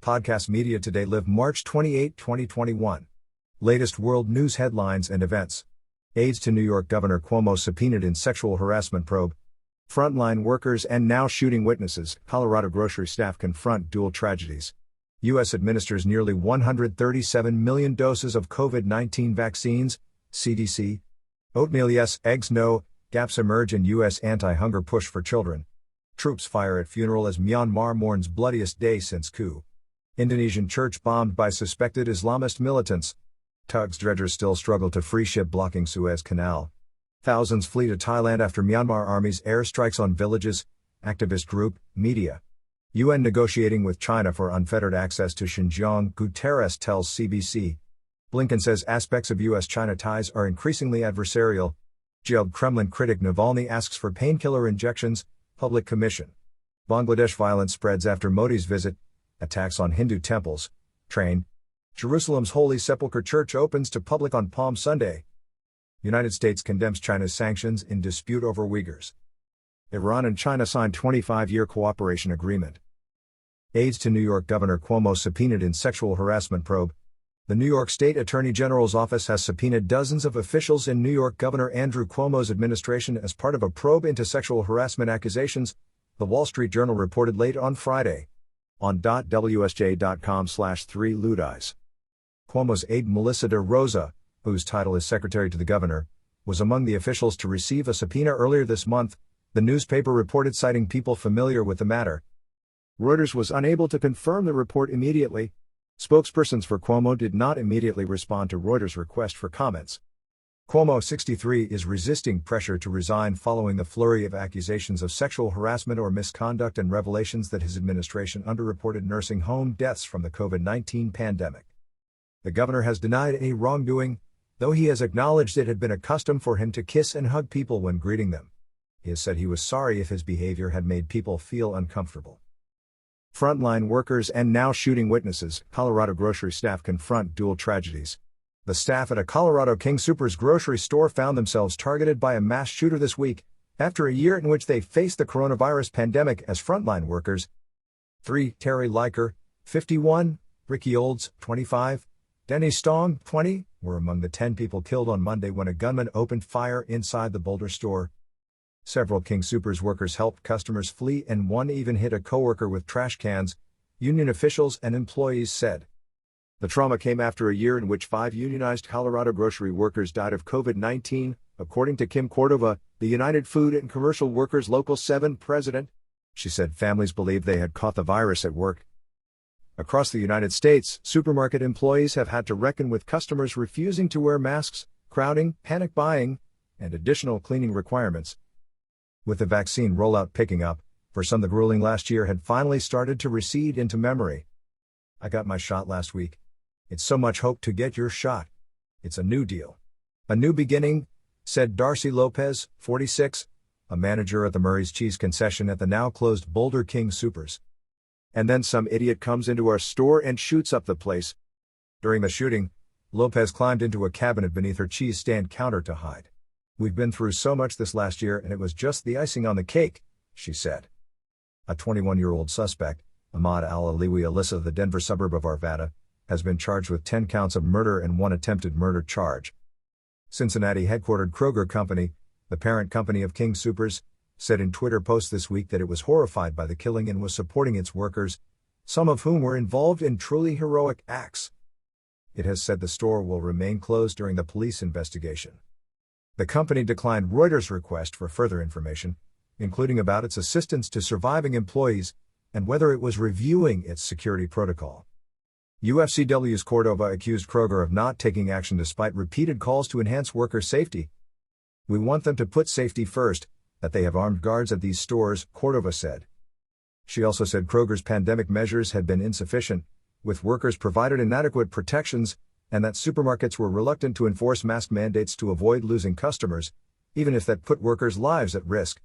Podcast Media Today Live March 28, 2021. Latest world news headlines and events. Aides to New York Governor Cuomo subpoenaed in sexual harassment probe. Frontline workers and now shooting witnesses. Colorado grocery staff confront dual tragedies. U.S. administers nearly 137 million doses of COVID-19 vaccines. CDC. Oatmeal yes, eggs no. Gaps emerge in U.S. anti-hunger push for children. Troops fire at funeral as Myanmar mourns bloodiest day since coup. Indonesian church bombed by suspected Islamist militants. Tugs dredgers still struggle to free ship blocking Suez Canal. Thousands flee to Thailand after Myanmar army's airstrikes on villages. Activist group, media. UN negotiating with China for unfettered access to Xinjiang, Guterres tells CBC. Blinken says aspects of U.S.-China ties are increasingly adversarial. Jailed Kremlin critic Navalny asks for painkiller injections. Public Commission. Bangladesh violence spreads after Modi's visit. Attacks on Hindu temples. Train. Jerusalem's Holy Sepulchre Church opens to public on Palm Sunday. United States condemns China's sanctions in dispute over Uyghurs. Iran and China signed 25-year cooperation agreement. Aides to New York Governor Cuomo subpoenaed in sexual harassment probe. The New York State Attorney General's office has subpoenaed dozens of officials in New York Governor Andrew Cuomo's administration as part of a probe into sexual harassment accusations, The Wall Street Journal reported late on Friday. On WSJ.com/3ludeyes. Cuomo's aide Melissa De Rosa, whose title is Secretary to the Governor, was among the officials to receive a subpoena earlier this month, the newspaper reported, citing people familiar with the matter. Reuters was unable to confirm the report immediately. Spokespersons for Cuomo did not immediately respond to Reuters' request for comments. Cuomo, 63, is resisting pressure to resign following the flurry of accusations of sexual harassment or misconduct and revelations that his administration underreported nursing home deaths from the COVID-19 pandemic. The governor has denied any wrongdoing, though he has acknowledged it had been a custom for him to kiss and hug people when greeting them. He has said he was sorry if his behavior had made people feel uncomfortable. Frontline workers and now shooting witnesses. Colorado grocery staff confront dual tragedies. The staff at a Colorado King Soopers grocery store found themselves targeted by a mass shooter this week, after a year in which they faced the coronavirus pandemic as frontline workers. 3. Terry Leiker, 51, Ricky Olds, 25, Denny Stong, 20, were among the 10 people killed on Monday when a gunman opened fire inside the Boulder store. Several King Soopers workers helped customers flee and one even hit a coworker with trash cans, union officials and employees said. The trauma came after a year in which 5 unionized Colorado grocery workers died of COVID-19, according to Kim Cordova, the United Food and Commercial Workers Local 7 president. She said families believed they had caught the virus at work. Across the United States, supermarket employees have had to reckon with customers refusing to wear masks, crowding, panic buying, and additional cleaning requirements. With the vaccine rollout picking up, for some the grueling last year had finally started to recede into memory. I got my shot last week. It's so much hope to get your shot. It's a new deal. A new beginning, said Darcy Lopez, 46, a manager at the Murray's Cheese concession at the now-closed Boulder King Soopers. And then some idiot comes into our store and shoots up the place. During the shooting, Lopez climbed into a cabinet beneath her cheese stand counter to hide. We've been through so much this last year and it was just the icing on the cake, she said. A 21-year-old suspect, Ahmad Al-Aliwi Alyssa of the Denver suburb of Arvada, has been charged with 10 counts of murder and 1 attempted murder charge. Cincinnati-headquartered Kroger Company, the parent company of King Soopers, said in Twitter posts this week that it was horrified by the killing and was supporting its workers, some of whom were involved in truly heroic acts. It has said the store will remain closed during the police investigation. The company declined Reuters' request for further information, including about its assistance to surviving employees, and whether it was reviewing its security protocol. UFCW's Cordova accused Kroger of not taking action despite repeated calls to enhance worker safety. We want them to put safety first, that they have armed guards at these stores, Cordova said. She also said Kroger's pandemic measures had been insufficient, with workers provided inadequate protections, and that supermarkets were reluctant to enforce mask mandates to avoid losing customers, even if that put workers' lives at risk.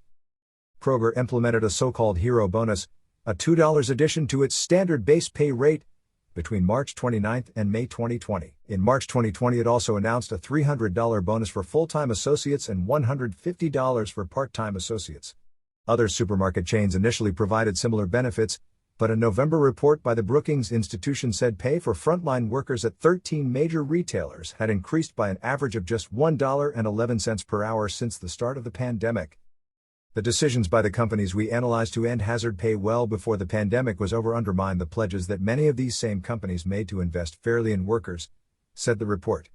Kroger implemented a so-called hero bonus, a $2 addition to its standard base pay rate, between March 29 and May 2020. In March 2020 it also announced a $300 bonus for full-time associates and $150 for part-time associates. Other supermarket chains initially provided similar benefits, but a November report by the Brookings Institution said pay for frontline workers at 13 major retailers had increased by an average of just $1.11 per hour since the start of the pandemic. The decisions by the companies we analyzed to end hazard pay well before the pandemic was over undermine the pledges that many of these same companies made to invest fairly in workers, said the report.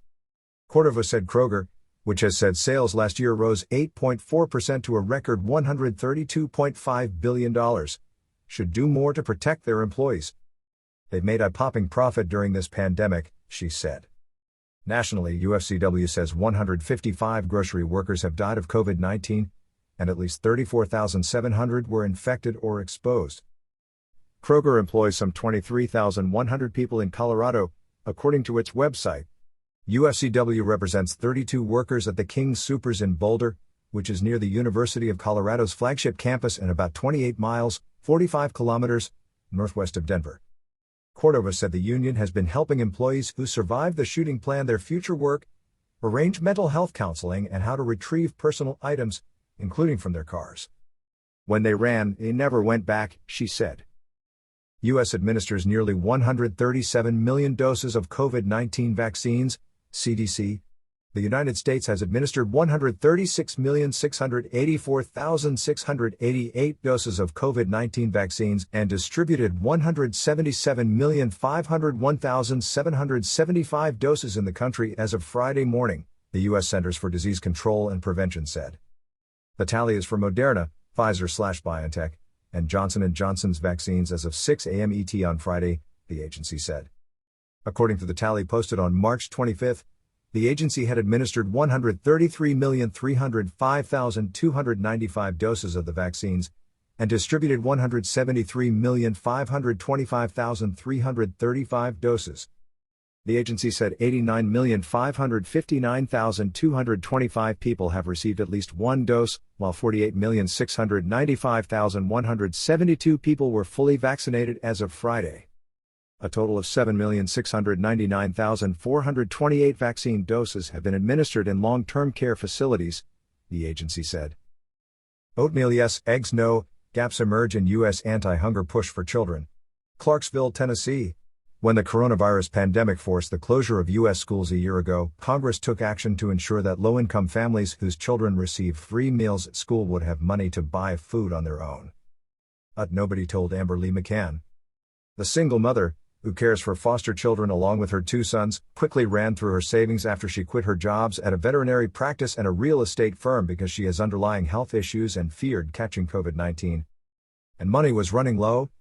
Cordova said Kroger, which has said sales last year rose 8.4% to a record $132.5 billion, should do more to protect their employees. They've made a popping profit during this pandemic, she said. Nationally, UFCW says 155 grocery workers have died of COVID-19, and at least 34,700 were infected or exposed. Kroger employs some 23,100 people in Colorado, according to its website. UFCW represents 32 workers at the King's Supers in Boulder, which is near the University of Colorado's flagship campus and about 28 miles, 45 kilometers, northwest of Denver. Cordova said the union has been helping employees who survived the shooting plan their future work, arrange mental health counseling, and how to retrieve personal items, including from their cars. When they ran, they never went back, she said. U.S. administers nearly 137 million doses of COVID-19 vaccines, CDC. The United States has administered 136,684,688 doses of COVID-19 vaccines and distributed 177,501,775 doses in the country as of Friday morning, the U.S. Centers for Disease Control and Prevention said. The tally is for Moderna, Pfizer/BioNTech, and Johnson & Johnson's vaccines as of 6 a.m. ET on Friday, the agency said. According to the tally posted on March 25, the agency had administered 133,305,295 doses of the vaccines and distributed 173,525,335 doses. The agency said 89,559,225 people have received at least one dose, while 48,695,172 people were fully vaccinated as of Friday. A total of 7,699,428 vaccine doses have been administered in long-term care facilities, the agency said. Oatmeal yes, eggs no, gaps emerge in U.S. anti-hunger push for children. Clarksville, Tennessee. When the coronavirus pandemic forced the closure of U.S. schools a year ago, Congress took action to ensure that low-income families whose children receive free meals at school would have money to buy food on their own. But nobody told Amber Lee McCann. The single mother, who cares for foster children along with her two sons, quickly ran through her savings after she quit her jobs at a veterinary practice and a real estate firm because she has underlying health issues and feared catching COVID-19. And money was running low.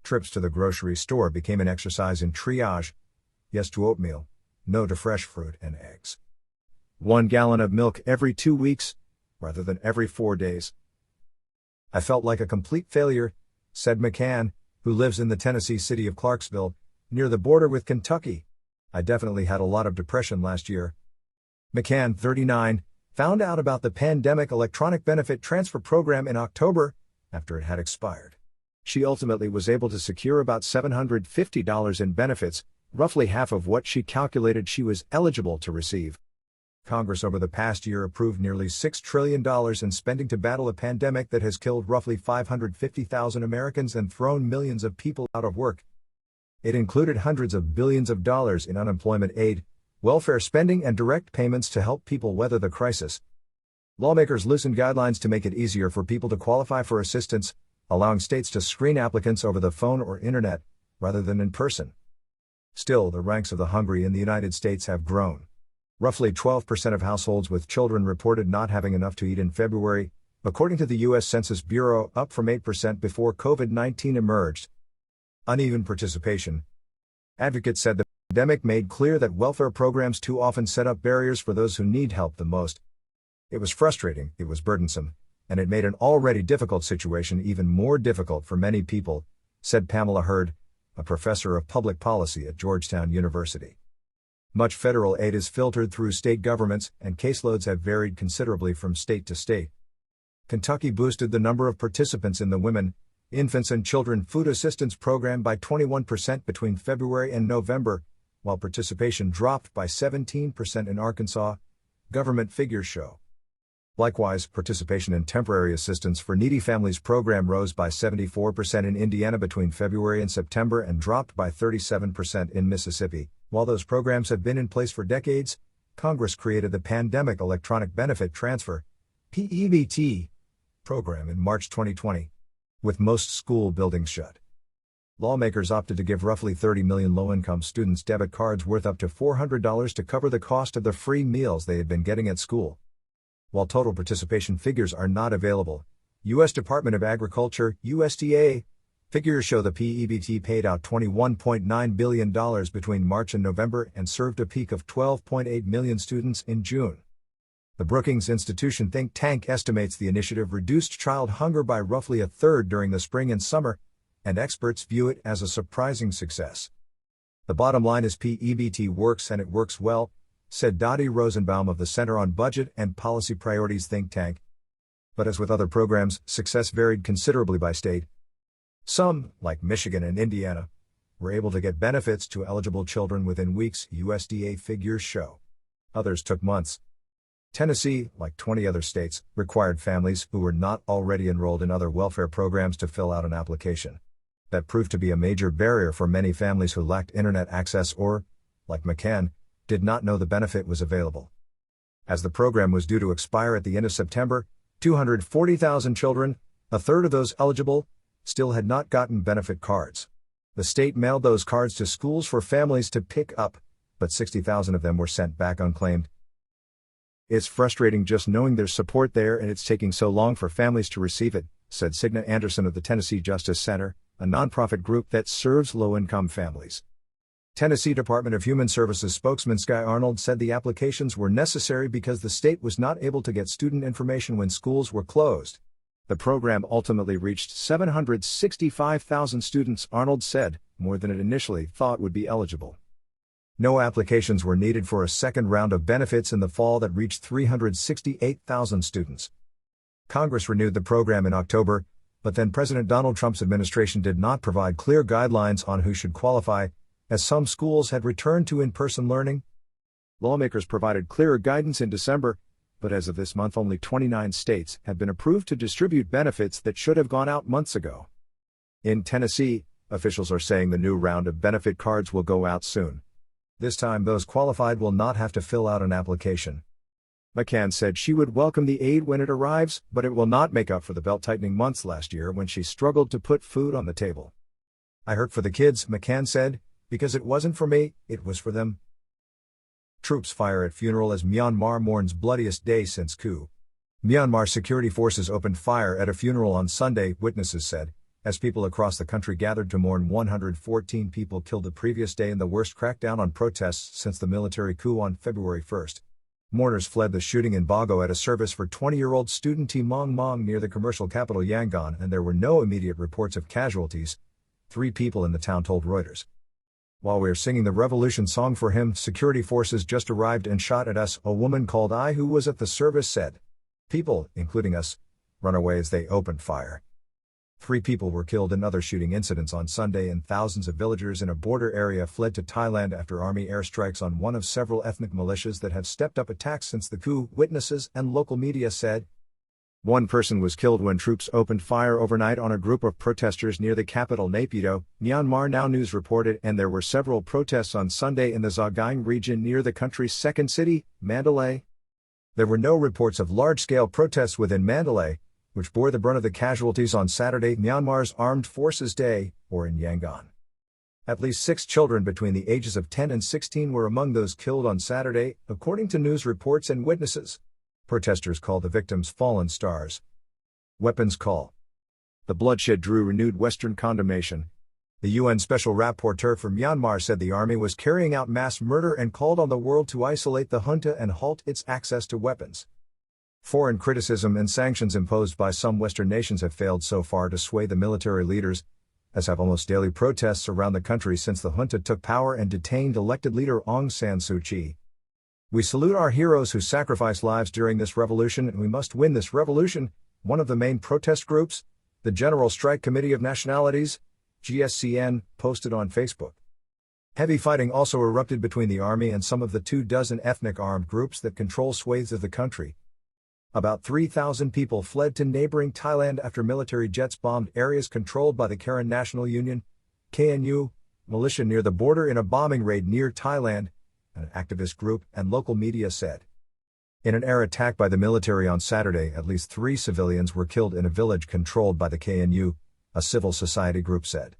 Trips to the grocery store became an exercise in triage. Yes to oatmeal, no to fresh fruit and eggs. 1 gallon of milk every 2 weeks, rather than every 4 days. I felt like a complete failure, said McCann, who lives in the Tennessee city of Clarksville, near the border with Kentucky. I definitely had a lot of depression last year. McCann, 39, found out about the pandemic electronic benefit transfer program in October, after it had expired. She ultimately was able to secure about $750 in benefits, roughly half of what she calculated she was eligible to receive. Congress over the past year approved nearly $6 trillion in spending to battle a pandemic that has killed roughly 550,000 Americans and thrown millions of people out of work. It included hundreds of billions of dollars in unemployment aid, welfare spending, and direct payments to help people weather the crisis. Lawmakers loosened guidelines to make it easier for people to qualify for assistance, allowing states to screen applicants over the phone or internet, rather than in person. Still, the ranks of the hungry in the United States have grown. Roughly 12% of households with children reported not having enough to eat in February, according to the U.S. Census Bureau, up from 8% before COVID-19 emerged. Uneven participation. Advocates said the pandemic made clear that welfare programs too often set up barriers for those who need help the most. It was frustrating, it was burdensome, and it made an already difficult situation even more difficult for many people, said Pamela Hurd, a professor of public policy at Georgetown University. Much federal aid is filtered through state governments, and caseloads have varied considerably from state to state. Kentucky boosted the number of participants in the Women, Infants and Children Food Assistance Program by 21% between February and November, while participation dropped by 17% in Arkansas, government figures show. Likewise, participation in temporary assistance for needy families program rose by 74% in Indiana between February and September and dropped by 37% in Mississippi. While those programs have been in place for decades, Congress created the Pandemic Electronic Benefit Transfer (PEBT) program in March 2020. With most school buildings shut, lawmakers opted to give roughly 30 million low-income students debit cards worth up to $400 to cover the cost of the free meals they had been getting at school. While total participation figures are not available, U.S. Department of Agriculture (USDA) figures show the PEBT paid out $21.9 billion between March and November and served a peak of 12.8 million students in June. The Brookings Institution think tank estimates the initiative reduced child hunger by roughly a third during the spring and summer, and experts view it as a surprising success. The bottom line is PEBT works and it works well, said Dottie Rosenbaum of the Center on Budget and Policy Priorities think tank. But as with other programs, success varied considerably by state. Some, like Michigan and Indiana, were able to get benefits to eligible children within weeks, USDA figures show. Others took months. Tennessee, like 20 other states, required families who were not already enrolled in other welfare programs to fill out an application. That proved to be a major barrier for many families who lacked internet access or, like McCann, did not know the benefit was available. As the program was due to expire at the end of September, 240,000 children, a third of those eligible, still had not gotten benefit cards. The state mailed those cards to schools for families to pick up, but 60,000 of them were sent back unclaimed. "It's frustrating just knowing there's support there and it's taking so long for families to receive it," said Signa Anderson of the Tennessee Justice Center, a nonprofit group that serves low-income families. Tennessee Department of Human Services spokesman Sky Arnold said the applications were necessary because the state was not able to get student information when schools were closed. The program ultimately reached 765,000 students, Arnold said, more than it initially thought would be eligible. No applications were needed for a second round of benefits in the fall that reached 368,000 students. Congress renewed the program in October, but then President Donald Trump's administration did not provide clear guidelines on who should qualify, as some schools had returned to in-person learning. Lawmakers provided clearer guidance in December, but as of this month only 29 states have been approved to distribute benefits that should have gone out months ago. In Tennessee, officials are saying the new round of benefit cards will go out soon. This time those qualified will not have to fill out an application. McCann said she would welcome the aid when it arrives, but it will not make up for the belt-tightening months last year when she struggled to put food on the table. "I hurt for the kids," McCann said, "because it wasn't for me, it was for them." Troops fire at funeral as Myanmar mourns bloodiest day since coup. Myanmar security forces opened fire at a funeral on Sunday, witnesses said, as people across the country gathered to mourn 114 people killed the previous day in the worst crackdown on protests since the military coup on February 1. Mourners fled the shooting in Bago at a service for 20-year-old student T. Mong Mong near the commercial capital Yangon, and there were no immediate reports of casualties, 3 people in the town told Reuters. "While we're singing the revolution song for him, security forces just arrived and shot at us," a woman called I who was at the service said. "People, including us, run away as they opened fire." 3 people were killed in other shooting incidents on Sunday, and thousands of villagers in a border area fled to Thailand after army airstrikes on one of several ethnic militias that have stepped up attacks since the coup, witnesses and local media said. One person was killed when troops opened fire overnight on a group of protesters near the capital Naypyidaw, Myanmar Now News reported, and there were several protests on Sunday in the Sagaing region near the country's second city, Mandalay. There were no reports of large-scale protests within Mandalay, which bore the brunt of the casualties on Saturday, Myanmar's Armed Forces Day, or in Yangon. At least 6 children between the ages of 10 and 16 were among those killed on Saturday, according to news reports and witnesses. Protesters call the victims fallen stars. Weapons call. The bloodshed drew renewed Western condemnation. The UN Special Rapporteur for Myanmar said the army was carrying out mass murder and called on the world to isolate the junta and halt its access to weapons. Foreign criticism and sanctions imposed by some Western nations have failed so far to sway the military leaders, as have almost daily protests around the country since the junta took power and detained elected leader Aung San Suu Kyi. "We salute our heroes who sacrificed lives during this revolution, and we must win this revolution," one of the main protest groups, the General Strike Committee of Nationalities, GSCN, posted on Facebook. Heavy fighting also erupted between the army and some of the 24 ethnic armed groups that control swathes of the country. About 3,000 people fled to neighboring Thailand after military jets bombed areas controlled by the Karen National Union, KNU, militia near the border in a bombing raid near Thailand, an activist group and local media said. In an air attack by the military on Saturday, at least 3 civilians were killed in a village controlled by the KNU, a civil society group said.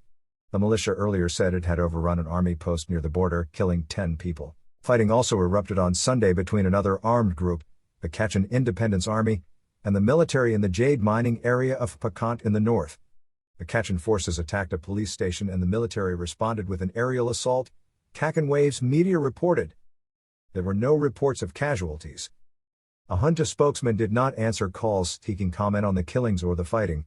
The militia earlier said it had overrun an army post near the border, killing 10 people. Fighting also erupted on Sunday between another armed group, the Kachin Independence Army, and the military in the jade mining area of Pakant in the north. The Kachin forces attacked a police station and the military responded with an aerial assault, Kachin Waves media reported. There were no reports of casualties. A junta spokesman did not answer calls seeking comment on the killings or the fighting.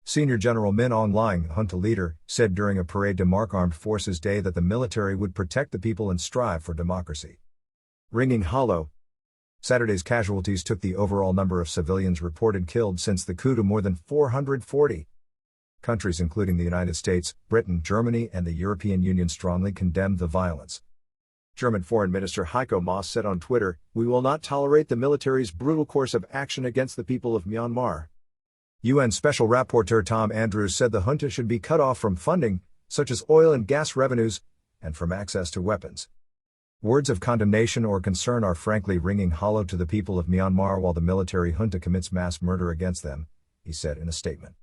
Senior General Min Aung Hlaing, junta leader, said during a parade to mark Armed Forces Day that the military would protect the people and strive for democracy. Ringing hollow. Saturday's casualties took the overall number of civilians reported killed since the coup to more than 440. Countries including the United States, Britain, Germany and the European Union strongly condemned the violence. German Foreign Minister Heiko Maas said on Twitter, "We will not tolerate the military's brutal course of action against the people of Myanmar." UN Special Rapporteur Tom Andrews said the junta should be cut off from funding, such as oil and gas revenues, and from access to weapons. Words of condemnation or concern are frankly ringing hollow to the people of Myanmar while the military junta commits mass murder against them, he said in a statement.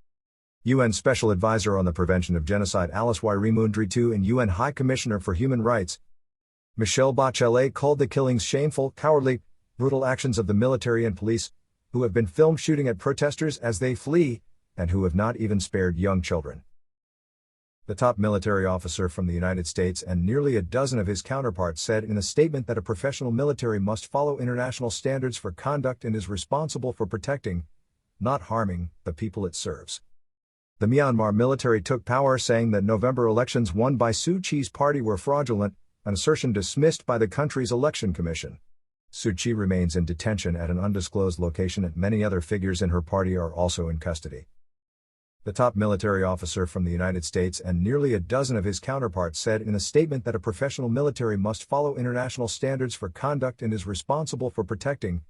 UN Special Advisor on the Prevention of Genocide Alice Wirimundry and UN High Commissioner for Human Rights Michelle Bachelet called the killings shameful, cowardly, brutal actions of the military and police, who have been filmed shooting at protesters as they flee, and who have not even spared young children. The top military officer from the United States and nearly a dozen of his counterparts said in a statement that a professional military must follow international standards for conduct and is responsible for protecting, not harming, the people it serves. The Myanmar military took power saying that November elections won by Suu Kyi's party were fraudulent, an assertion dismissed by the country's election commission. Suu Kyi remains in detention at an undisclosed location and many other figures in her party are also in custody. The top military officer from the United States and nearly a dozen of his counterparts said in a statement that a professional military must follow international standards for conduct and is responsible for protecting,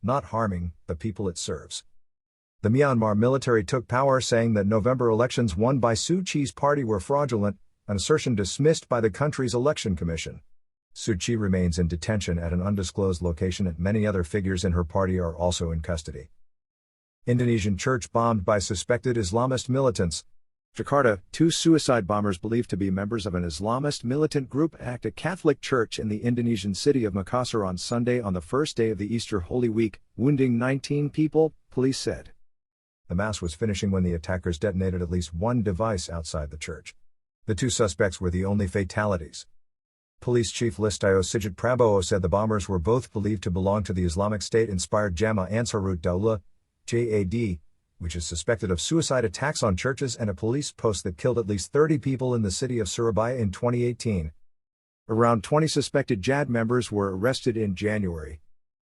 not harming, the people it serves. The Myanmar military took power saying that November elections won by Suu Kyi's party were fraudulent, an assertion dismissed by the country's election commission. Suu Kyi remains in detention at an undisclosed location and many other figures in her party are also in custody. Indonesian church bombed by suspected Islamist militants. Jakarta, 2 suicide bombers believed to be members of an Islamist militant group attacked a Catholic church in the Indonesian city of Makassar on Sunday on the first day of the Easter Holy Week, wounding 19 people, police said. The mass was finishing when the attackers detonated at least one device outside the church. The 2 suspects were the only fatalities. Police Chief Listio Sigit Prabowo said the bombers were both believed to belong to the Islamic State-inspired Jama Ansarut Daulah, JAD, which is suspected of suicide attacks on churches and a police post that killed at least 30 people in the city of Surabaya in 2018. Around 20 suspected JAD members were arrested in January.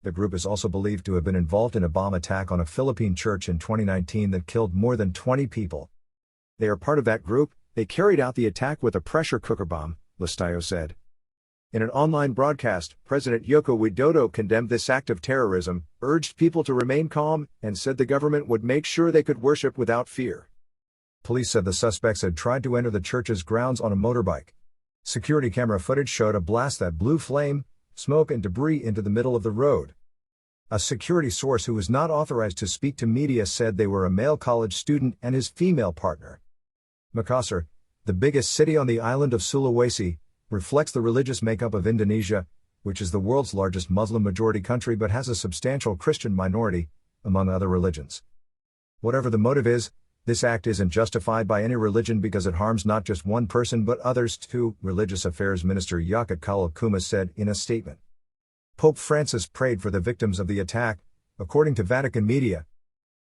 The group is also believed to have been involved in a bomb attack on a Philippine church in 2019 that killed more than 20 people. They are part of that group. They carried out the attack with a pressure cooker bomb, Listio said. In an online broadcast, President Joko Widodo condemned this act of terrorism, urged people to remain calm, and said the government would make sure they could worship without fear. Police said the suspects had tried to enter the church's grounds on a motorbike. Security camera footage showed a blast that blew flame, smoke and debris into the middle of the road. A security source who was not authorized to speak to media said they were a male college student and his female partner. Makassar, the biggest city on the island of Sulawesi, reflects the religious makeup of Indonesia, which is the world's largest Muslim-majority country but has a substantial Christian minority, among other religions. Whatever the motive is, this act isn't justified by any religion because it harms not just one person but others too, Religious Affairs Minister Yakut Khalil Kuma said in a statement. Pope Francis prayed for the victims of the attack, according to Vatican media.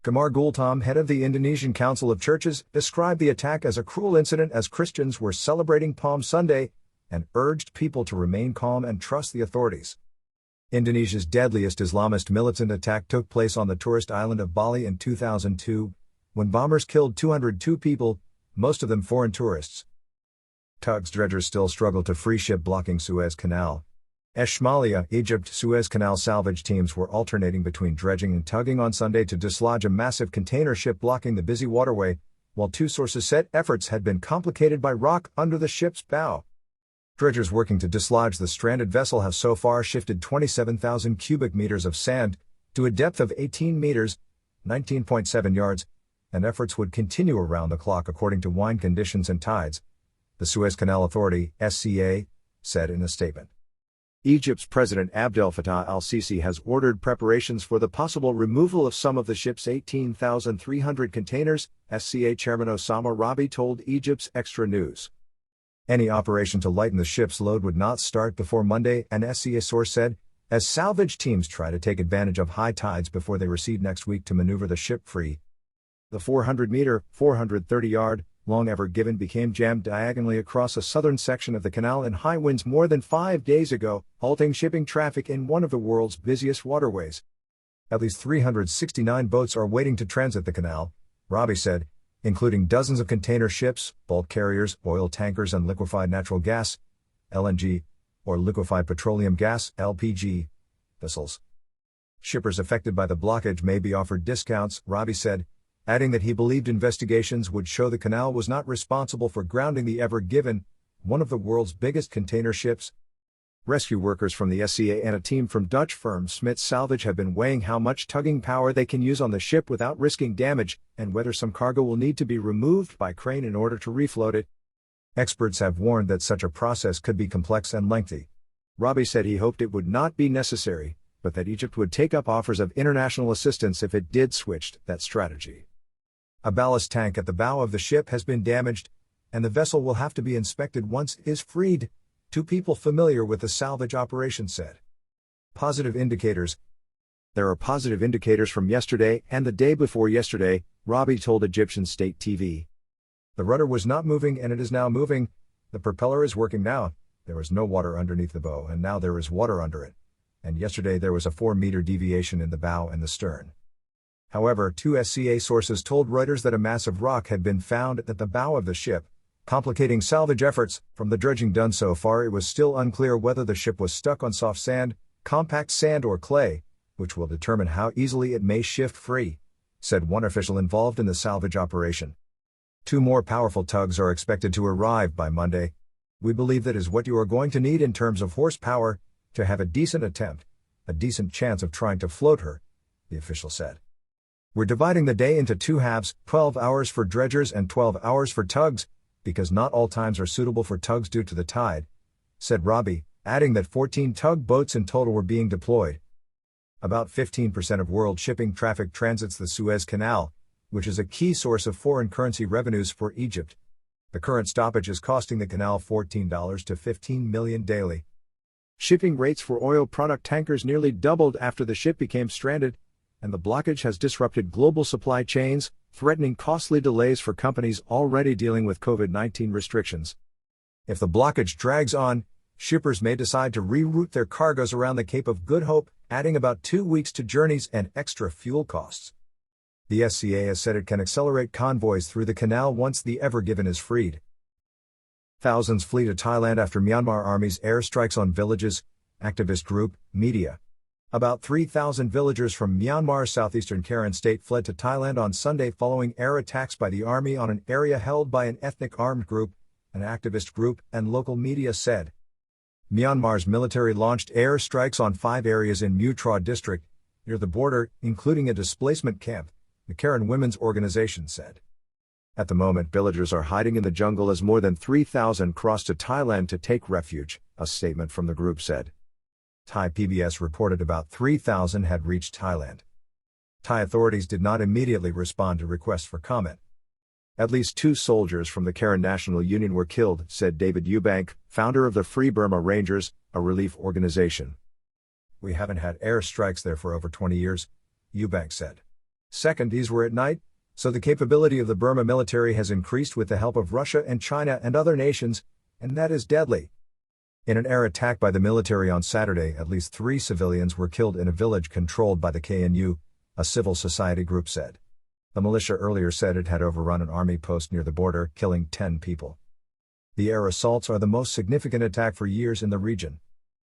Kamar Gultom, head of the Indonesian Council of Churches, described the attack as a cruel incident as Christians were celebrating Palm Sunday, and urged people to remain calm and trust the authorities. Indonesia's deadliest Islamist militant attack took place on the tourist island of Bali in 2002, when bombers killed 202 people, most of them foreign tourists. Tugs dredgers still struggle to free ship blocking Suez Canal. Somalia, Egypt, Suez Canal salvage teams were alternating between dredging and tugging on Sunday to dislodge a massive container ship blocking the busy waterway, while two sources said efforts had been complicated by rock under the ship's bow. Dredgers working to dislodge the stranded vessel have so far shifted 27,000 cubic meters of sand to a depth of 18 meters, 19.7 yards, and efforts would continue around the clock according to wind conditions and tides, the Suez Canal Authority, SCA, said in a statement. Egypt's President Abdel Fattah al-Sisi has ordered preparations for the possible removal of some of the ship's 18,300 containers, SCA Chairman Osama Rabi told Egypt's Extra News. Any operation to lighten the ship's load would not start before Monday, an SCA source said, as salvage teams try to take advantage of high tides before they recede next week to maneuver the ship free. The 400-meter, 430-yard, long Ever Given became jammed diagonally across a southern section of the canal in high winds more than 5 days ago, halting shipping traffic in one of the world's busiest waterways. At least 369 boats are waiting to transit the canal, Rabi said, including dozens of container ships, bulk carriers, oil tankers and liquefied natural gas, LNG, or liquefied petroleum gas, LPG, vessels. Shippers affected by the blockage may be offered discounts, Rabi said, adding that he believed investigations would show the canal was not responsible for grounding the Ever Given, one of the world's biggest container ships. Rescue workers from the SCA and a team from Dutch firm Smith Salvage have been weighing how much tugging power they can use on the ship without risking damage, and whether some cargo will need to be removed by crane in order to refloat it. Experts have warned that such a process could be complex and lengthy. Rabi said he hoped it would not be necessary, but that Egypt would take up offers of international assistance if it did switch that strategy. A ballast tank at the bow of the ship has been damaged, and the vessel will have to be inspected once it is freed, two people familiar with the salvage operation said. Positive indicators. There are positive indicators from yesterday and the day before yesterday, Rabi told Egyptian state TV. The rudder was not moving and it is now moving, the propeller is working now, there was no water underneath the bow and now there is water under it, and yesterday there was a 4-meter deviation in the bow and the stern. However, two SCA sources told Reuters that a mass of rock had been found at the bow of the ship, complicating salvage efforts. From the dredging done so far, it was still unclear whether the ship was stuck on soft sand, compact sand or clay, which will determine how easily it may shift free, said one official involved in the salvage operation. 2 more powerful tugs are expected to arrive by Monday. We believe that is what you are going to need in terms of horsepower, to have a decent attempt, a decent chance of trying to float her, the official said. We're dividing the day into 2 halves, 12 hours for dredgers and 12 hours for tugs, because not all times are suitable for tugs due to the tide, said Rabi, adding that 14 tug boats in total were being deployed. About 15% of world shipping traffic transits the Suez Canal, which is a key source of foreign currency revenues for Egypt. The current stoppage is costing the canal $14 to $15 million daily. Shipping rates for oil product tankers nearly doubled after the ship became stranded, and the blockage has disrupted global supply chains, threatening costly delays for companies already dealing with COVID-19 restrictions. If the blockage drags on, shippers may decide to reroute their cargoes around the Cape of Good Hope, adding about 2 weeks to journeys and extra fuel costs. The SCA has said it can accelerate convoys through the canal once the Ever Given is freed. Thousands flee to Thailand after Myanmar Army's airstrikes on villages, activist group, media. About 3,000 villagers from Myanmar's southeastern Karen state fled to Thailand on Sunday following air attacks by the army on an area held by an ethnic armed group, an activist group, and local media said. Myanmar's military launched air strikes on 5 areas in Mu Tra district, near the border, including a displacement camp, the Karen Women's Organization said. At the moment, villagers are hiding in the jungle as more than 3,000 crossed to Thailand to take refuge, a statement from the group said. Thai PBS reported about 3,000 had reached Thailand. Thai authorities did not immediately respond to requests for comment. At least 2 soldiers from the Karen National Union were killed, said David Eubank, founder of the Free Burma Rangers, a relief organization. We haven't had air strikes there for over 20 years, Eubank said. Second, these were at night, so the capability of the Burma military has increased with the help of Russia and China and other nations, and that is deadly. In an air attack by the military on Saturday, at least 3 civilians were killed in a village controlled by the KNU, a civil society group said. The militia earlier said it had overrun an army post near the border, killing 10 people. The air assaults are the most significant attack for years in the region.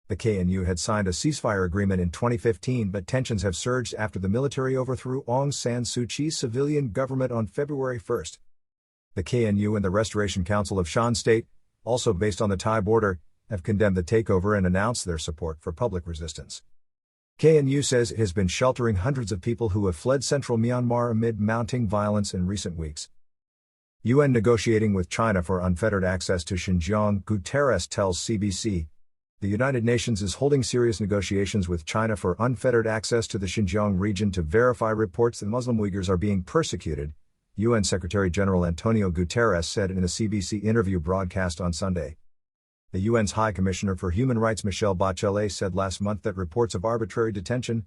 The KNU had signed a ceasefire agreement in 2015, but tensions have surged after the military overthrew Aung San Suu Kyi's civilian government on February 1. The KNU and the Restoration Council of Shan State, also based on the Thai border, have condemned the takeover and announced their support for public resistance. KNU says it has been sheltering hundreds of people who have fled central Myanmar amid mounting violence in recent weeks. UN negotiating with China for unfettered access to Xinjiang, Guterres tells CBC. The United Nations is holding serious negotiations with China for unfettered access to the Xinjiang region to verify reports that Muslim Uyghurs are being persecuted, UN Secretary-General Antonio Guterres said in a CBC interview broadcast on Sunday. The UN's High Commissioner for Human Rights Michelle Bachelet said last month that reports of arbitrary detention,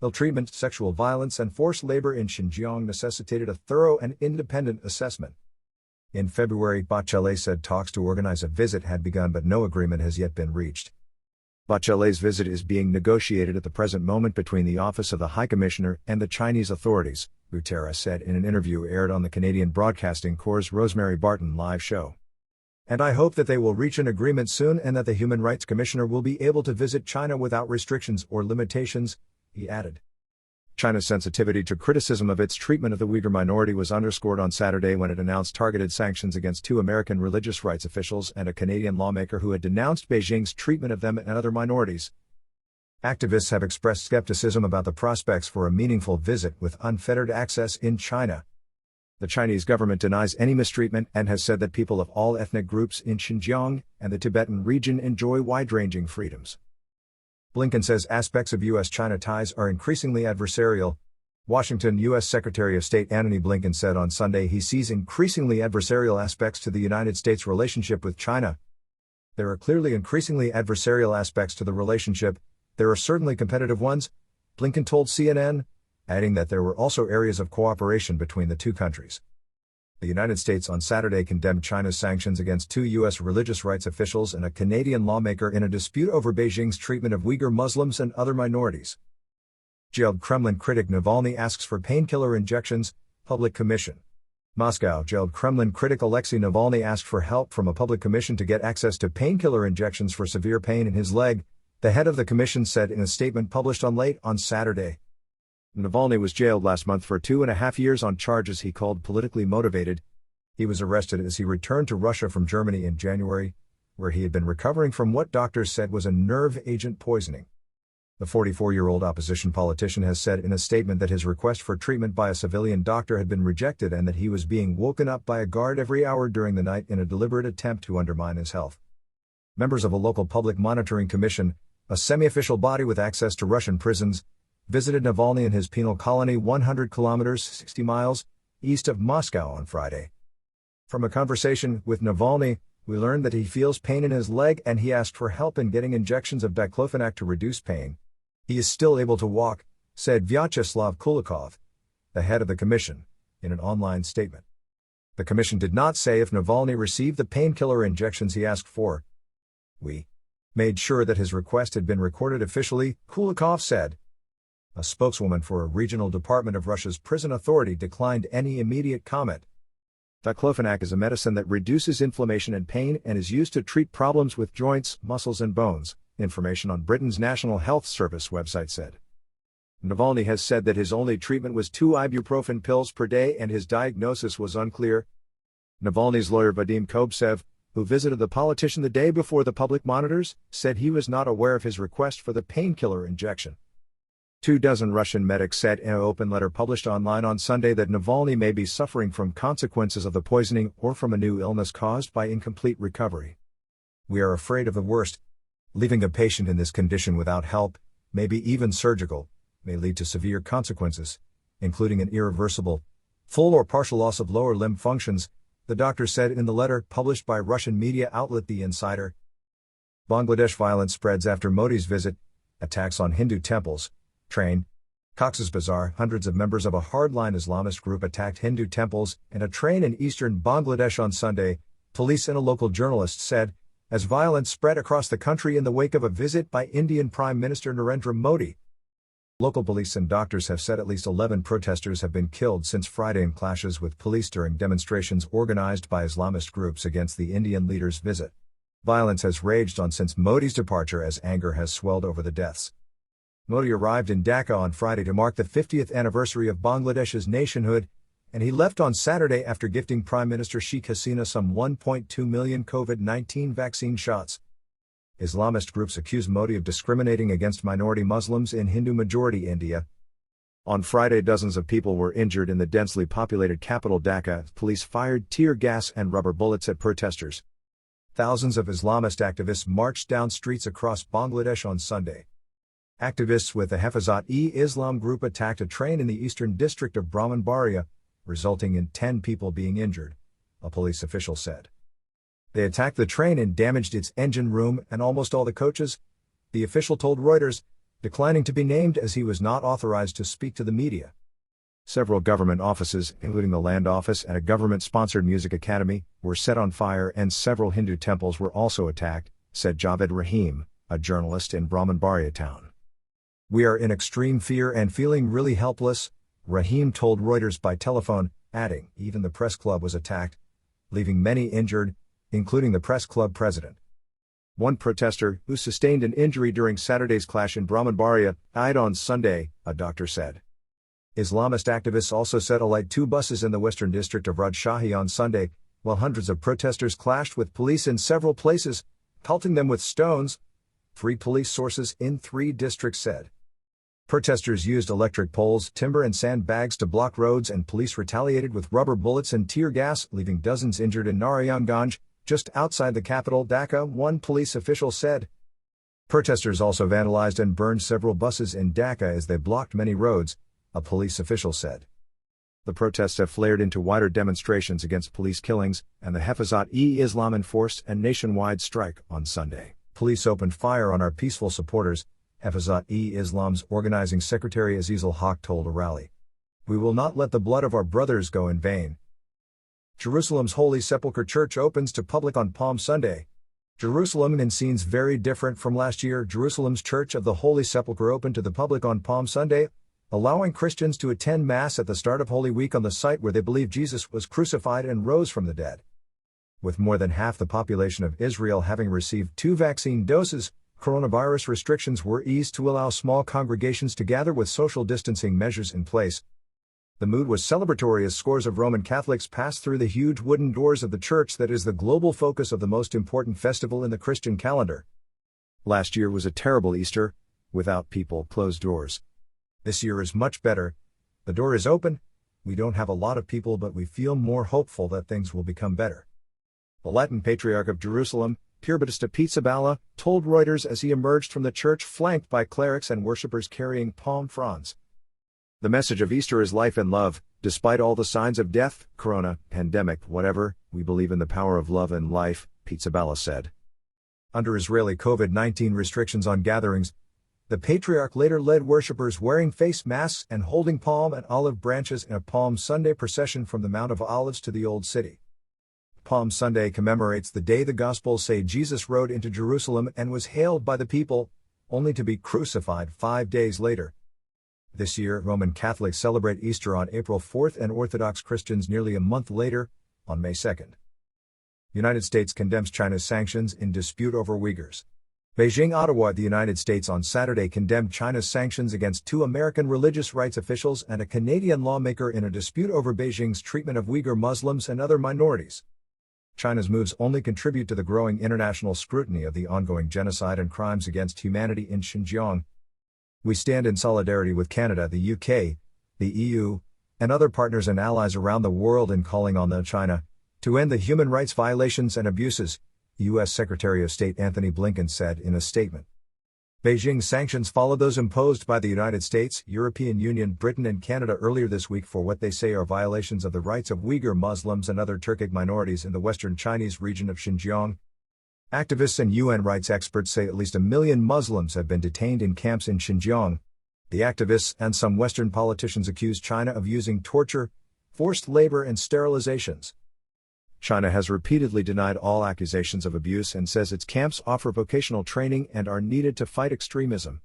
ill treatment, sexual violence and forced labor in Xinjiang necessitated a thorough and independent assessment. In February, Bachelet said talks to organize a visit had begun but no agreement has yet been reached. Bachelet's visit is being negotiated at the present moment between the Office of the High Commissioner and the Chinese authorities, Guterres said in an interview aired on the Canadian Broadcasting Corps' Rosemary Barton live show. And I hope that they will reach an agreement soon and that the Human Rights Commissioner will be able to visit China without restrictions or limitations, he added. China's sensitivity to criticism of its treatment of the Uyghur minority was underscored on Saturday when it announced targeted sanctions against 2 American religious rights officials and a Canadian lawmaker who had denounced Beijing's treatment of them and other minorities. Activists have expressed skepticism about the prospects for a meaningful visit with unfettered access in China. The Chinese government denies any mistreatment and has said that people of all ethnic groups in Xinjiang and the Tibetan region enjoy wide-ranging freedoms. Blinken says aspects of U.S.-China ties are increasingly adversarial. Washington U.S. Secretary of State Antony Blinken said on Sunday he sees increasingly adversarial aspects to the United States' relationship with China. There are clearly increasingly adversarial aspects to the relationship. There are certainly competitive ones, Blinken told CNN, adding that there were also areas of cooperation between the two countries. The United States on Saturday condemned China's sanctions against 2 U.S. religious rights officials and a Canadian lawmaker in a dispute over Beijing's treatment of Uyghur Muslims and other minorities. Jailed Kremlin critic Navalny asks for painkiller injections, public commission. Moscow jailed Kremlin critic Alexei Navalny asked for help from a public commission to get access to painkiller injections for severe pain in his leg, the head of the commission said in a statement published late on Saturday. Navalny was jailed last month for 2.5 years on charges he called politically motivated. He was arrested as he returned to Russia from Germany in January, where he had been recovering from what doctors said was a nerve agent poisoning. The 44-year-old opposition politician has said in a statement that his request for treatment by a civilian doctor had been rejected and that he was being woken up by a guard every hour during the night in a deliberate attempt to undermine his health. Members of a local public monitoring commission, a semi-official body with access to Russian prisons, visited Navalny in his penal colony 100 kilometers 60 miles east of Moscow on Friday. From a conversation with Navalny, we learned that he feels pain in his leg and he asked for help in getting injections of diclofenac to reduce pain. He is still able to walk, said Vyacheslav Kulikov, the head of the commission, in an online statement. The commission did not say if Navalny received the painkiller injections he asked for. We made sure that his request had been recorded officially, Kulikov said. A spokeswoman for a regional department of Russia's prison authority declined any immediate comment. Diclofenac is a medicine that reduces inflammation and pain and is used to treat problems with joints, muscles and bones, information on Britain's National Health Service website said. Navalny has said that his only treatment was 2 ibuprofen pills per day and his diagnosis was unclear. Navalny's lawyer Vadim Kobsev, who visited the politician the day before the public monitors, said he was not aware of his request for the painkiller injection. 24 Russian medics said in an open letter published online on Sunday that Navalny may be suffering from consequences of the poisoning or from a new illness caused by incomplete recovery. We are afraid of the worst. Leaving a patient in this condition without help, maybe even surgical, may lead to severe consequences, including an irreversible, full or partial loss of lower limb functions, the doctor said in the letter published by Russian media outlet The Insider. Bangladesh violence spreads after Modi's visit, attacks on Hindu temples. Train. Cox's Bazar. Hundreds of members of a hardline Islamist group attacked Hindu temples and a train in eastern Bangladesh on Sunday, police and a local journalist said, as violence spread across the country in the wake of a visit by Indian Prime Minister Narendra Modi. Local police and doctors have said at least 11 protesters have been killed since Friday in clashes with police during demonstrations organized by Islamist groups against the Indian leader's visit. Violence has raged on since Modi's departure as anger has swelled over the deaths. Modi arrived in Dhaka on Friday to mark the 50th anniversary of Bangladesh's nationhood, and he left on Saturday after gifting Prime Minister Sheikh Hasina some 1.2 million COVID-19 vaccine shots. Islamist groups accuse Modi of discriminating against minority Muslims in Hindu-majority India. On Friday, dozens of people were injured in the densely populated capital Dhaka as police fired tear gas and rubber bullets at protesters. Thousands of Islamist activists marched down streets across Bangladesh on Sunday. Activists with the Hafizat-e-Islam group attacked a train in the eastern district of Brahmanbaria, resulting in 10 people being injured, a police official said. They attacked the train and damaged its engine room and almost all the coaches, the official told Reuters, declining to be named as he was not authorized to speak to the media. Several government offices, including the Land Office and a government-sponsored music academy, were set on fire and several Hindu temples were also attacked, said Javed Rahim, a journalist in Brahmanbaria town. "We are in extreme fear and feeling really helpless," Rahim told Reuters by telephone, adding, even the press club was attacked, leaving many injured, including the press club president. One protester, who sustained an injury during Saturday's clash in Brahmanbaria, died on Sunday, a doctor said. Islamist activists also set alight two buses in the western district of Rajshahi on Sunday, while hundreds of protesters clashed with police in several places, pelting them with stones, 3 police sources in 3 districts said. Protesters used electric poles, timber and sandbags to block roads, and police retaliated with rubber bullets and tear gas, leaving dozens injured in Narayanganj, just outside the capital Dhaka, one police official said. Protesters also vandalized and burned several buses in Dhaka as they blocked many roads, a police official said. The protests have flared into wider demonstrations against police killings, and the Hafizat-e-Islam enforced a nationwide strike on Sunday. "Police opened fire on our peaceful supporters," Hafizat-e-Islam's organizing secretary Azizul Haq told a rally. "We will not let the blood of our brothers go in vain." Jerusalem's Holy Sepulchre Church opens to public on Palm Sunday. Jerusalem in scenes very different from last year. Jerusalem's Church of the Holy Sepulchre opened to the public on Palm Sunday, allowing Christians to attend Mass at the start of Holy Week on the site where they believe Jesus was crucified and rose from the dead. With more than half the population of Israel having received 2 vaccine doses, coronavirus restrictions were eased to allow small congregations to gather with social distancing measures in place. The mood was celebratory as scores of Roman Catholics passed through the huge wooden doors of the church that is the global focus of the most important festival in the Christian calendar. Last year was a terrible Easter, without people, closed doors. This year is much better. The door is open. We don't have a lot of people, but we feel more hopeful that things will become better. The Latin Patriarch of Jerusalem, Pier Battista Pizzaballa, told Reuters as he emerged from the church flanked by clerics and worshippers carrying palm fronds. "The message of Easter is life and love, despite all the signs of death, corona, pandemic, whatever, we believe in the power of love and life," Pizzaballa said. Under Israeli COVID-19 restrictions on gatherings, the Patriarch later led worshippers wearing face masks and holding palm and olive branches in a Palm Sunday procession from the Mount of Olives to the Old City. Palm Sunday commemorates the day the Gospels say Jesus rode into Jerusalem and was hailed by the people, only to be crucified 5 days later. This year, Roman Catholics celebrate Easter on April 4th and Orthodox Christians nearly a month later, on May 2nd. United States condemns China's sanctions in dispute over Uyghurs. Beijing, Ottawa. The United States on Saturday condemned China's sanctions against 2 American religious rights officials and a Canadian lawmaker in a dispute over Beijing's treatment of Uyghur Muslims and other minorities. China's moves only contribute to the growing international scrutiny of the ongoing genocide and crimes against humanity in Xinjiang. "We stand in solidarity with Canada, the UK, the EU, and other partners and allies around the world in calling on China to end the human rights violations and abuses," U.S. Secretary of State Anthony Blinken said in a statement. Beijing's sanctions follow those imposed by the United States, European Union, Britain and Canada earlier this week for what they say are violations of the rights of Uyghur Muslims and other Turkic minorities in the western Chinese region of Xinjiang. Activists and UN rights experts say at least 1 million Muslims have been detained in camps in Xinjiang. The activists and some Western politicians accuse China of using torture, forced labor and sterilizations. China has repeatedly denied all accusations of abuse and says its camps offer vocational training and are needed to fight extremism.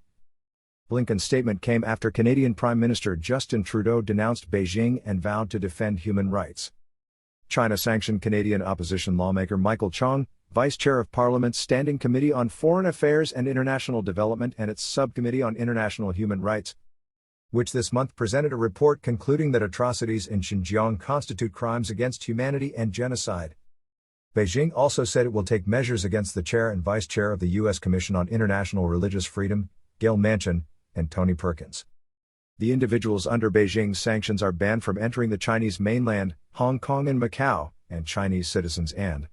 Blinken's statement came after Canadian Prime Minister Justin Trudeau denounced Beijing and vowed to defend human rights. China sanctioned Canadian opposition lawmaker Michael Chong, Vice Chair of Parliament's Standing Committee on Foreign Affairs and International Development and its Subcommittee on International Human Rights, which this month presented a report concluding that atrocities in Xinjiang constitute crimes against humanity and genocide. Beijing also said it will take measures against the chair and vice chair of the U.S. Commission on International Religious Freedom, Gail Manchin, and Tony Perkins. The individuals under Beijing's sanctions are banned from entering the Chinese mainland, Hong Kong and Macau, and Chinese citizens and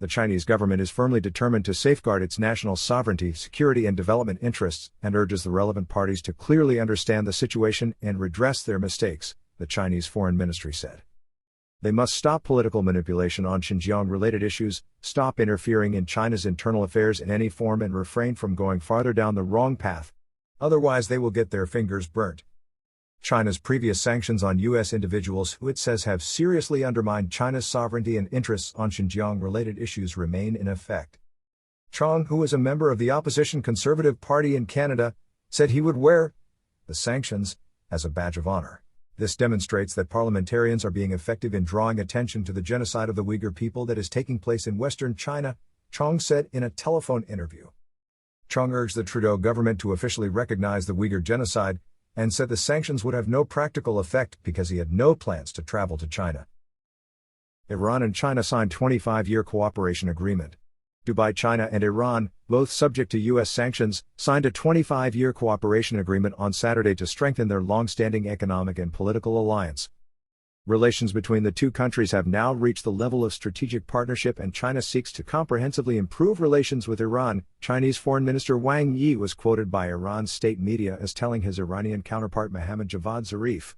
the Chinese government is firmly determined to safeguard its national sovereignty, security and development interests, and urges the relevant parties to clearly understand the situation and redress their mistakes, the Chinese Foreign Ministry said. They must stop political manipulation on Xinjiang-related issues, stop interfering in China's internal affairs in any form and refrain from going farther down the wrong path. Otherwise they will get their fingers burnt. China's previous sanctions on U.S. individuals who it says have seriously undermined China's sovereignty and interests on Xinjiang-related issues remain in effect. Chong, who is a member of the opposition Conservative Party in Canada, said he would wear the sanctions as a badge of honor. This demonstrates that parliamentarians are being effective in drawing attention to the genocide of the Uyghur people that is taking place in Western China, Chong said in a telephone interview. Chong urged the Trudeau government to officially recognize the Uyghur genocide, and said the sanctions would have no practical effect because he had no plans to travel to China. Iran and China signed 25-year cooperation agreement. Dubai, China and Iran, both subject to U.S. sanctions, signed a 25-year cooperation agreement on Saturday to strengthen their long-standing economic and political alliance. Relations between the two countries have now reached the level of strategic partnership, and China seeks to comprehensively improve relations with Iran. Chinese Foreign Minister Wang Yi was quoted by Iran's state media as telling his Iranian counterpart Mohammad Javad Zarif,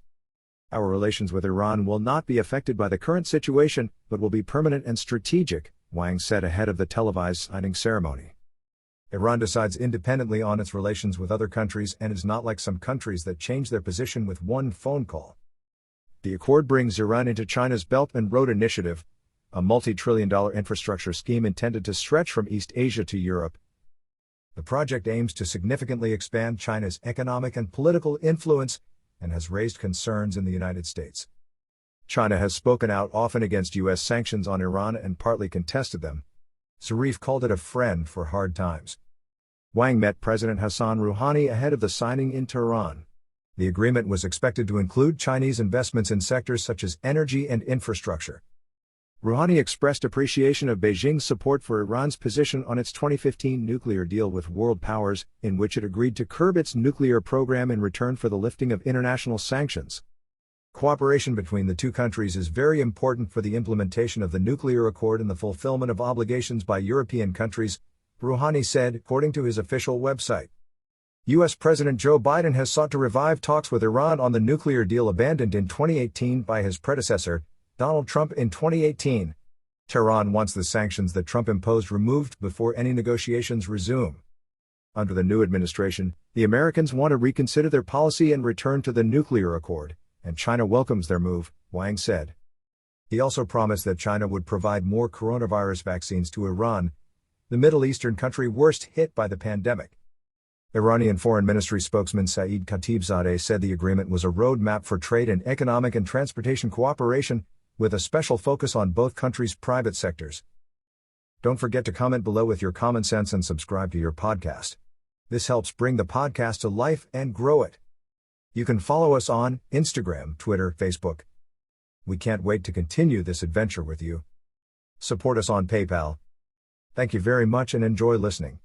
"Our relations with Iran will not be affected by the current situation, but will be permanent and strategic," Wang said ahead of the televised signing ceremony. Iran decides independently on its relations with other countries and is not like some countries that change their position with one phone call. The accord brings Iran into China's Belt and Road Initiative, a multi-trillion-dollar infrastructure scheme intended to stretch from East Asia to Europe. The project aims to significantly expand China's economic and political influence and has raised concerns in the United States. China has spoken out often against U.S. sanctions on Iran and partly contested them. Zarif called it a friend for hard times. Wang met President Hassan Rouhani ahead of the signing in Tehran. The agreement was expected to include Chinese investments in sectors such as energy and infrastructure. Rouhani expressed appreciation of Beijing's support for Iran's position on its 2015 nuclear deal with world powers, in which it agreed to curb its nuclear program in return for the lifting of international sanctions. Cooperation between the two countries is very important for the implementation of the nuclear accord and the fulfillment of obligations by European countries, Rouhani said, according to his official website. U.S. President Joe Biden has sought to revive talks with Iran on the nuclear deal abandoned in 2018 by his predecessor, Donald Trump, in 2018. Tehran wants the sanctions that Trump imposed removed before any negotiations resume. Under the new administration, the Americans want to reconsider their policy and return to the nuclear accord, and China welcomes their move, Wang said. He also promised that China would provide more coronavirus vaccines to Iran, the Middle Eastern country worst hit by the pandemic. Iranian Foreign Ministry spokesman Saeed Khatibzadeh said the agreement was a roadmap for trade and economic and transportation cooperation, with a special focus on both countries' private sectors. Don't forget to comment below with your common sense and subscribe to your podcast. This helps bring the podcast to life and grow it. You can follow us on Instagram, Twitter, Facebook. We can't wait to continue this adventure with you. Support us on PayPal. Thank you very much and enjoy listening.